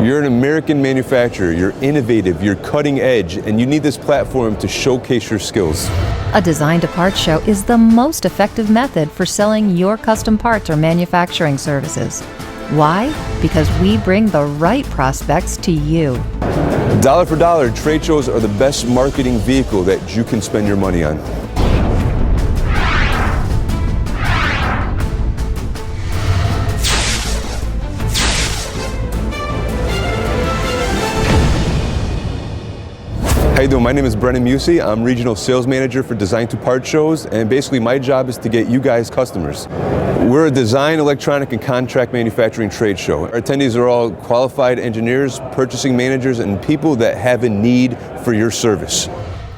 You're an American manufacturer, you're innovative, you're cutting edge, and you need this platform to showcase your skills. A Design-to-Part show is the most effective method for selling your custom parts or manufacturing services. Why? Because we bring the right prospects to you. Dollar for dollar, trade shows are the best marketing vehicle that you can spend your money on. How you doing? My name is Brenin Mucci. I'm Regional Sales Manager for Design-to-Part shows, and basically my job is to get you guys customers. We're a design, electronic, and contract manufacturing trade show. Our attendees are all qualified engineers, purchasing managers, and people that have a need for your service.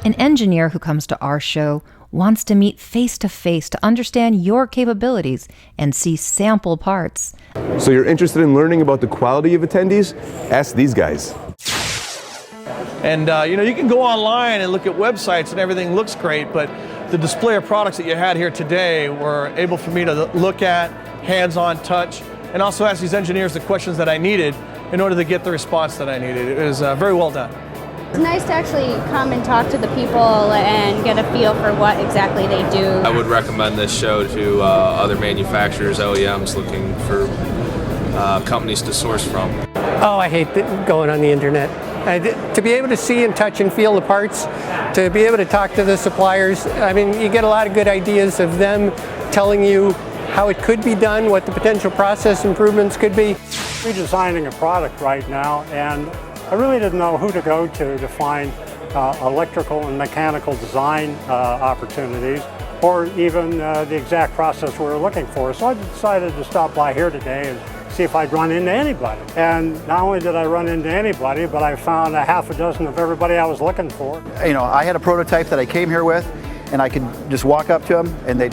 An engineer who comes to our show wants to meet face-to-face to understand your capabilities and see sample parts. So you're interested in learning about the quality of attendees? Ask these guys. And you can go online and look at websites and everything looks great, but the display of products that you had here today were able for me to look at, hands-on touch, and also ask these engineers the questions that I needed in order to get the response that I needed. It was very well done. It's nice to actually come and talk to the people and get a feel for what exactly they do. I would recommend this show to other manufacturers, OEMs looking for companies to source from. Oh, I hate going on the internet. To be able to see and touch and feel the parts, to be able to talk to the suppliers, I mean, you get a lot of good ideas of them telling you how it could be done, what the potential process improvements could be. Redesigning a product right now, and I really didn't know who to go to find electrical and mechanical design opportunities, or even the exact process we were looking for. So I decided to stop by here today and see if I'd run into anybody. And not only did I run into anybody, but I found a half a dozen of everybody I was looking for. You know, I had a prototype that I came here with, and I could just walk up to them, and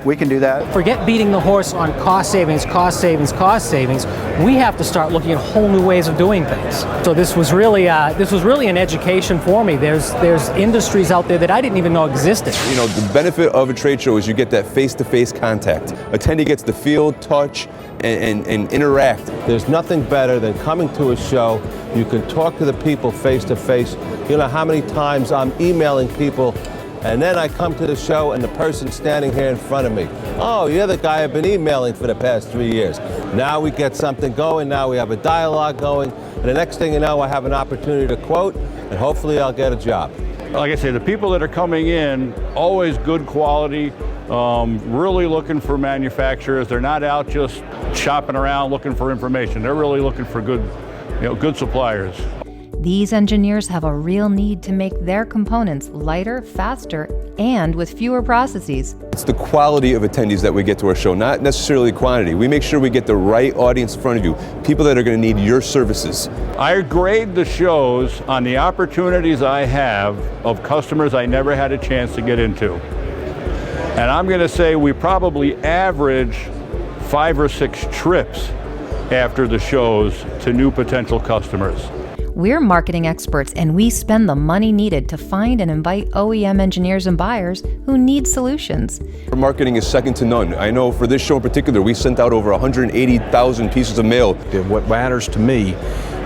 we can do that. Forget beating the horse on cost savings, cost savings, cost savings. We have to start looking at whole new ways of doing things. So this was really an education for me. There's industries out there that I didn't even know existed. You know, the benefit of a trade show is you get that face-to-face contact. Attendee gets to feel, touch, and interact. There's nothing better than coming to a show. You can talk to the people face-to-face. You know how many times I'm emailing people, and then I come to the show and the person's standing here in front of me. Oh, you're the guy I've been emailing for the past 3 years. Now we get something going, now we have a dialogue going, and the next thing you know, I have an opportunity to quote, and hopefully I'll get a job. Like I say, the people that are coming in, always good quality, really looking for manufacturers. They're not out just shopping around looking for information. They're really looking for good suppliers. These engineers have a real need to make their components lighter, faster, and with fewer processes. It's the quality of attendees that we get to our show, not necessarily quantity. We make sure we get the right audience in front of you, people that are going to need your services. I grade the shows on the opportunities I have of customers I never had a chance to get into. And I'm going to say we probably average 5 or 6 trips after the shows to new potential customers. We're marketing experts, and we spend the money needed to find and invite OEM engineers and buyers who need solutions. Our marketing is second to none. I know for this show in particular, we sent out over 180,000 pieces of mail. What matters to me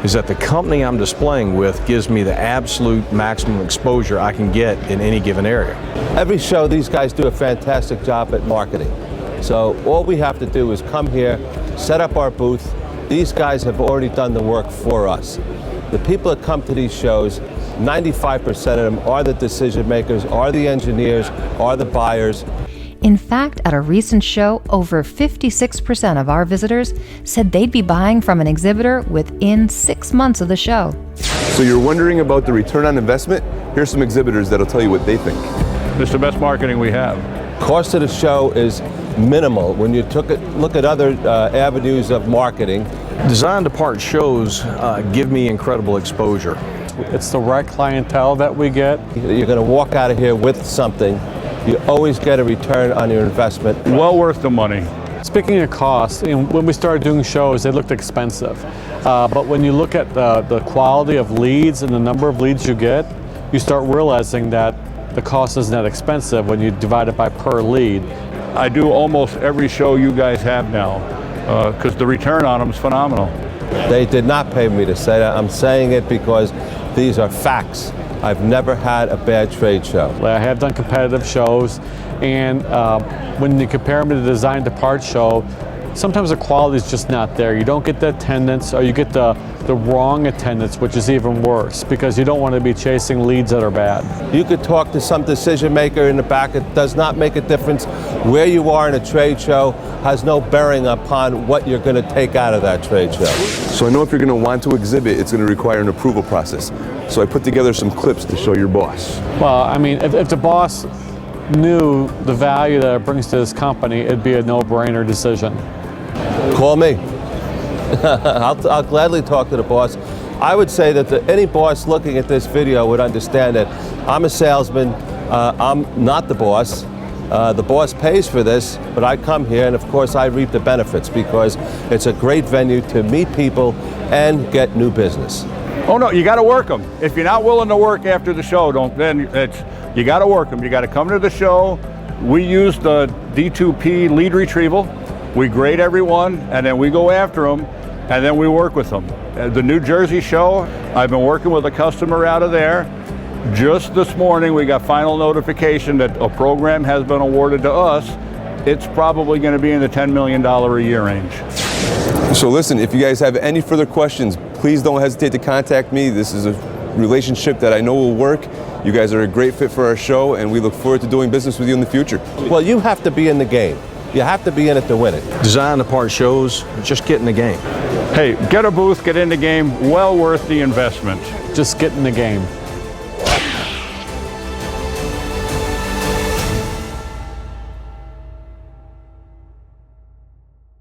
is that the company I'm displaying with gives me the absolute maximum exposure I can get in any given area. Every show, these guys do a fantastic job at marketing. So all we have to do is come here, set up our booth. These guys have already done the work for us. The people that come to these shows, 95% of them are the decision makers, are the engineers, are the buyers. In fact, at a recent show, over 56% of our visitors said they'd be buying from an exhibitor within 6 months of the show. So you're wondering about the return on investment? Here's some exhibitors that'll tell you what they think. It's the best marketing we have. Cost of the show is minimal when you look at other avenues of marketing. Design-to-Part shows give me incredible exposure. It's the right clientele that we get. You're going to walk out of here with something. You always get a return on your investment. Well worth the money. Speaking of cost, when we started doing shows, they looked expensive. But when you look at the quality of leads and the number of leads you get, you start realizing that the cost isn't that expensive when you divide it by per lead. I do almost every show you guys have now because the return on them is phenomenal. They did not pay me to say that. I'm saying it because these are facts. I've never had a bad trade show. I have done competitive shows, and when you compare them to the Design-to-Part show, sometimes the quality is just not there. You don't get the attendance, or you get the wrong attendance, which is even worse because you don't want to be chasing leads that are bad. You could talk to some decision maker in the back. It does not make a difference. Where you are in a trade show has no bearing upon what you're going to take out of that trade show. So I know if you're going to want to exhibit, it's going to require an approval process. So I put together some clips to show your boss. Well, I mean, if the boss knew the value that it brings to this company, it'd be a no-brainer decision. Call me. I'll gladly talk to the boss. I would say that any boss looking at this video would understand that I'm a salesman. I'm not the boss. The boss pays for this, but I come here and of course I reap the benefits because it's a great venue to meet people and get new business. Oh no, you got to work them. If you're not willing to work after the show, you got to work them. You got to come to the show. We use the D2P lead retrieval. We grade everyone, and then we go after them, and then we work with them. The New Jersey show, I've been working with a customer out of there. Just this morning, we got final notification that a program has been awarded to us. It's probably going to be in the $10 million a year range. So listen, if you guys have any further questions, please don't hesitate to contact me. This is a relationship that I know will work. You guys are a great fit for our show, and we look forward to doing business with you in the future. Well, you have to be in the game. You have to be in it to win it. Design-to-Part shows, just get in the game. Hey, get a booth, get in the game, well worth the investment. Just get in the game.